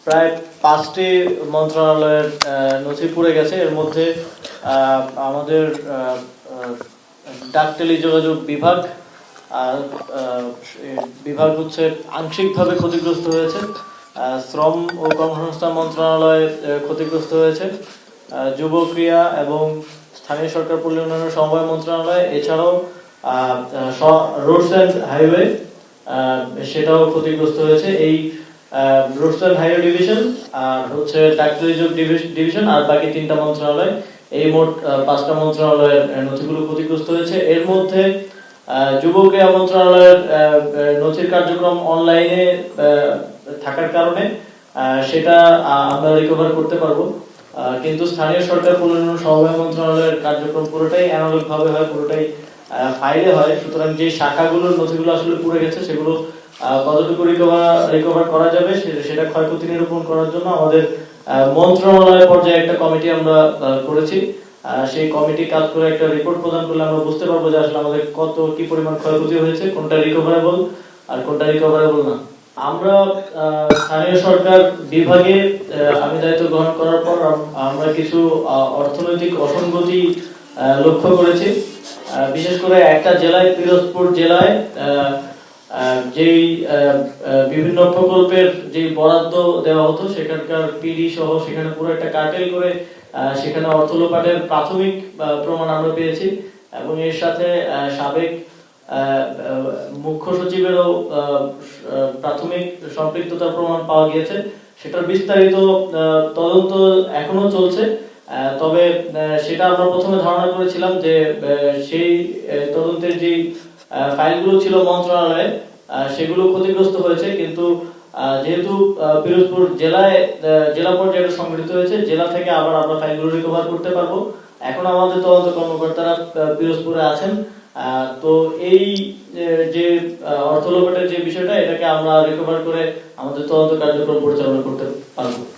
প্রায় 5টি মন্ত্রণালয়ের নথি পুড়ে গেছে। এর মধ্যে আমাদের ডাক টেলিযোগাযোগ বিভাগ বিভাগ হচ্ছে আংশিকভাবে ক্ষতিগ্রস্ত হয়েছে। শ্রম ও কর্মসংস্থান মন্ত্রণালয় ক্ষতিগ্রস্ত হয়েছে। যুব ক্রীড়া এবং স্থানীয় সরকার পল্লী উন্নয়ন সমবায় মন্ত্রণালয়, এছাড়াও রোডস অ্যান্ড হাইওয়ে সেটাও ক্ষতিগ্রস্ত হয়েছে। এই রোডস অ্যান্ড হাইওয়ে ডিভিশন আর হচ্ছে ডাক টেলিযোগাযোগ ডিভিশন আর বাকি 3টা মন্ত্রণালয়, এই মোট 5টা মন্ত্রণালয়ের নথিগুলো ক্ষতিগ্রস্ত হয়েছে। এর মধ্যে যুব ক্রীড়া মন্ত্রণালয়ের নথির কার্যক্রম অনলাইনে থাকার কারণে সেটা আমরা রিকভার করতে পারবো, কিন্তু স্থানীয় সরকার পল্লী সমবায় মন্ত্রণালয়ের কার্যক্রম পুরোটাই অ্যানালগ ভাবে হয়, পুরোটাই ফাইলে হয়। সুতরাং যে শাখাগুলোর নথিগুলো আসলে পুড়ে গেছে সেগুলো কতটুকু রিকভার করা যাবে সেটা ক্ষয়ক্ষতি নিরূপণ করার জন্য আমাদের মন্ত্রণালয় পর্যায়ে একটা কমিটি আমরা করেছি। সেই কমিটি কাজ করে একটা রিপোর্ট প্রদান করলে আমরা বুঝতে পারবো যে আসলে আমাদের কত কি পরিমাণ ক্ষয়ক্ষতি হয়েছে, কোনটা রিকভারেবল আর কোনটা রিকভারেবল না। আমরা স্থানীয় সরকার বিভাগে আমি দায়িত্ব গ্রহণ করার পর আমরা কিছু অর্থনৈতিক অসঙ্গতি লক্ষ্য করেছি। বিশেষ করে একটা জেলায়, পিরোজপুর জেলায় যেই বিভিন্ন প্রকল্পের যে বরাদ্দ দেওয়া হতো সেখানকার পিডি সহ সেখানে পুরো একটা কার্টেল করে সেখানে অর্থ লোপাটের প্রাথমিক প্রমাণ আমরা পেয়েছি, এবং এর সাথে সাবেক মুখ্য সচিবেরও প্রাথমিক সম্পৃক্ততার প্রমাণ পাওয়া গিয়েছে। সেটার বিস্তারিত তদন্ত এখনো চলছে, তবে সেটা আমরা প্রথমে ধারণা করেছিলাম যে সেই তদন্তের যে ফাইলগুলো ছিল মন্ত্রণালয়ে সেগুলো ক্ষতিগ্রস্ত হয়েছে, কিন্তু যেহেতু পিরোজপুর জেলা পর্যায়ে সংগঠিত হয়েছে, জেলা থেকে আবার আমরা ফাইলগুলো রিকভার করতে পারবো। এখন আমাদের তদন্ত কর্মকর্তারা পিরোজপুরে আছেন। তো এই যে অর্থ লোপাটের যে বিষয়টা, এটাকে আমরা রিকভার করে আমাদের তদন্ত কার্যক্রম পরিচালনা করতে পারবো।